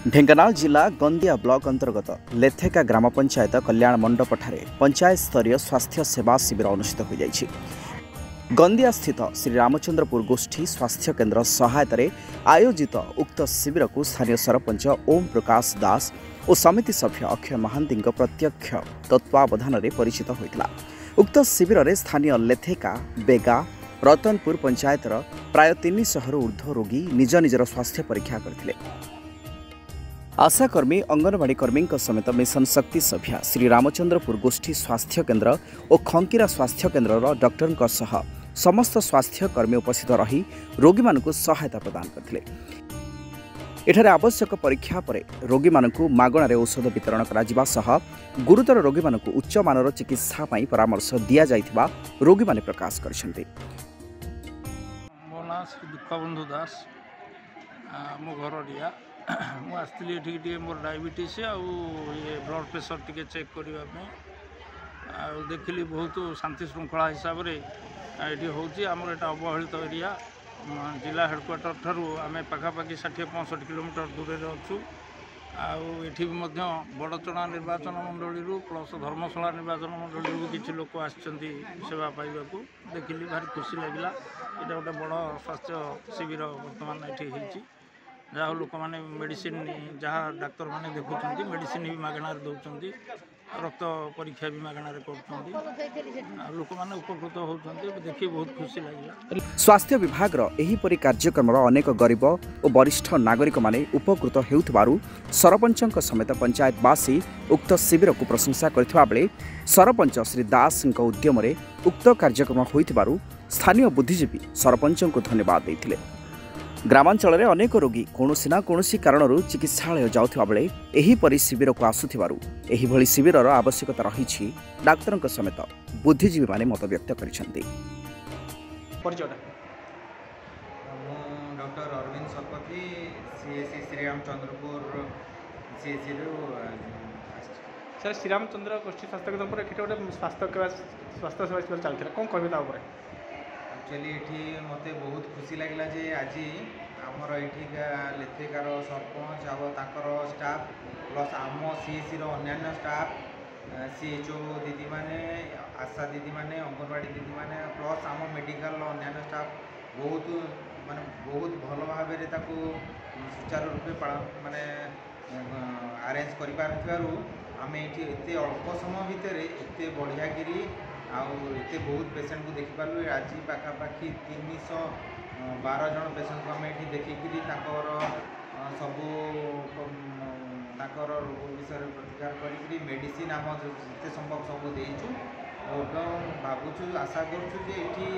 ढेंकानाल जिला गंदिया ब्लॉक अंतर्गत लेथेका ग्राम पंचायत कल्याण मंडपठारे पंचायत स्तरीय स्वास्थ्य सेवा शिविर अनुष्ठित हो जाइछि। गंदिया स्थित श्री रामचंद्रपुर गोष्ठी स्वास्थ्य केन्द्र सहायतारे आयोजित उक्त शिविर को स्थानीय सरपंच ओम प्रकाश दास और समिति सभ्य अक्षय महांती प्रत्यक्ष तत्वावधान में परिचित होता। उक्त शिविर में स्थानीय लेथेका बेगा रतनपुर पंचायतर प्राय 300 ऊर्ध्व रोगी निज निजर स्वास्थ्य परीक्षा करथिले। आशाकर्मी अंगनवाड़ी कर्मी समेत मिशन शक्ति सभ्या श्री रामचंद्रपुर गोष्ठी स्वास्थ्य केन्द्र और खंकीरा स्वास्थ्य केन्द्र डॉक्टर समस्त स्वास्थ्य कर्मी उपस्थित रही रोगी मानकु सहायता प्रदान करथिले। एठारे आवश्यक परीक्षा पर रोगी मानकु मागणारे औषध वितरण कराजिबा सह गुरुतर रोगी मानकु उच्च मानर चिकित्सा पई परामर्श दिया जाइथिबा रोगी माने प्रकाश करछन्ते। मो ना श्री दुःखबंधु दास मो घर रिया मु आसली टे मोर डायबिटीज ये ब्लड प्रेशर टे चेक करने देखिली बहुत शांति श्रृंखला हिसाब से ये हूँ आमर यहाँ अवहेलित एरिया जिला हेडक्वार्टर ठारू आम पखापाखि 60-65 किलोमीटर दूर में अच्छू आठी बड़चणा निर्वाचन मंडली प्लस धर्मशाला निर्वाचन मंडली किसी लोक आसछन्ति सेवा पाइबा देखिली भारी खुशी लगिला। यहाँ गोटे बड़ स्वास्थ्य शिविर बर्तमान ये जहाँ लोक मैंने मेडिसिन जहाँ डाक्तर मैंने देखुं मेडिसिन भी मागणार दौरान रक्त परीक्षा भी मागणार कर लोक मैंने उपकृत होती देखिए बहुत खुशी लगे। स्वास्थ्य विभाग एहीपरि कार्यक्रम अनेक गरीब और वरिष्ठ नागरिक माने उपकृत हेउथबारु सरपंचक समेत पंचायतवासी उक्त शिविर को प्रशंसा करथिबा बेले सरपंच श्री दास उद्यम उक्त कार्यक्रम होइथिबारु स्थानीय बुद्धिजीवी सरपंच को धन्यवाद देथिले। ग्रामांचल में अनेक रोगी कौनसी ना कौनसी कारणरू चिकित्सालय जाउथिबा बेले एहीपरि शिविर को आसुथिबारु एहीभଳି शिविरर आवश्यकता रही डाक्तर समेत बुद्धिजीवी माने मत व्यक्त करिसेंति। Doctor Arvind Satapathy CSC Shri Ramchandrapur CSC सर श्री रामचंद्र गोष्ठी स्वास्थ्य केन्द्र पर एठी गोटे स्वास्थ्य सेवा शिविर चलथिला कोन कहबे ता ऊपर एक्चुअली ये मत बहुत खुशी लगे जे आज आमर ये लेथेकार सरपंच आर स्टाफ प्लस आम सीएससी अन्य स्टाफ सीएचओ दीदी माने आशा दीदी माने अंगनवाड़ी दीदी माने प्लस आम मेडिकल अन्य स्टाफ बहुत माने बहुत भल भाव सुचारू रूपे माने अरेंज कर आम ये अल्प समय भितर एत बढ़िया गिरी आते बहुत पेसेंट को देखिपारू आज पाखापाखि 312 जन पेसेंट को आम ये देखिकी सबू रोग विषय प्रतिकार करी मेडिसिन आम जिते संभव सब देचु भावुँ आशा करुँ ये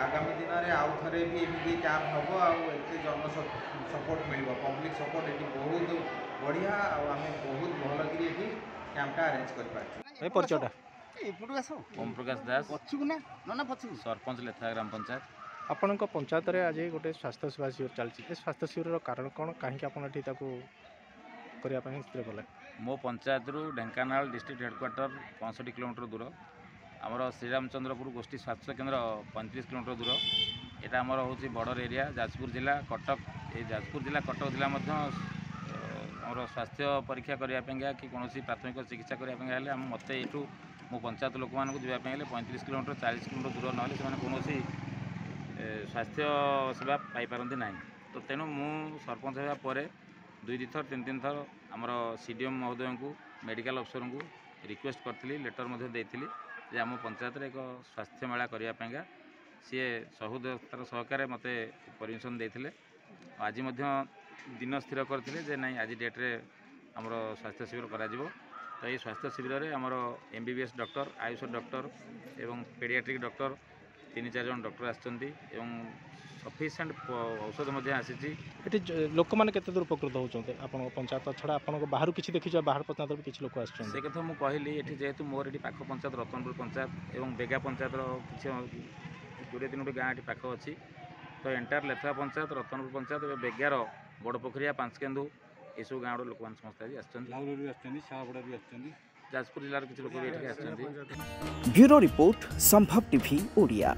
आगामी दिन में आउ थे भी एमती कैंप हम आते जन सपोर्ट मिल पब्लिक सपोर्ट ये बहुत बढ़िया आम बहुत भल कि कैंपटा अरेंज कर ओम प्रकाश दास सरपंच लेथा ग्राम पंचायत आपण पंचायत रे आज गोटे स्वास्थ्य सेवा शिविर चलती स्वास्थ्य शिविर कारण कौन कहीं करने स्थिर कले मो पंचायत रु ढेंकानाल डिस्ट्रिक्ट हेडक्वार्टर 65 किलोमीटर दूर आमर श्रीरामचंद्रपुर गोष्ठी स्वास्थ्य केन्द्र 35 किलोमीटर दूर यहाँ आमर हूँ बॉर्डर एरिया जाजपुर जिला कटक ये जाजपुर जिला कटक जिला आमर स्वास्थ्य परीक्षा करने कि कौन प्राथमिक चिकित्सा करने मत यू मो पंचायत लोक मानक जावाई 35 किलोमीटर 40 किलोमीटर दूर ना कौन स्वास्थ्य सेवा पाइपारती ना तो तेणु मु सरपंच होगापर 2 थर 3 थर आमर सीडीएम महोदय को मेडिकल अफसर को रिक्वेस्ट करी लेटर देती आम पंचायत एक स्वास्थ्य मेला करने सी सहृदयतार सहकार मत परमिशन देते आज दिन स्थिर करते ना आज डेट्रे आमर स्वास्थ्य शिविर कर तो ये स्वास्थ्य शिविर में आमर एमबीबीएस डॉक्टर आयुष डॉक्टर एवं पेडियाट्रिक डॉक्टर 3-4 जन डॉक्टर आसछन्ति एवं सफिशिएंट औषध आसी लोक मैंने केते दूर उपकृत होते आप पंचायत छड़ा आप बाहर किसी देखी बाहर पंचायत भी किसी लोक आस कथा मुझे कहली ये जेहेतु मोर ये पाख पंचायत रतनपुर पंचायत एवं बेगा पंचायत किसी 2-3 गाँ ये पाख अच्छी तो एंटायर लेथा पंचायत रतनपुर पंचायत बेगार बड़ पोखरिया 5 केन्दु ये सब गाँव लोक समस्त जाजपुर जिलार किसी लोक भी ब्यूरो रिपोर्ट संभव टीवी ओडिया।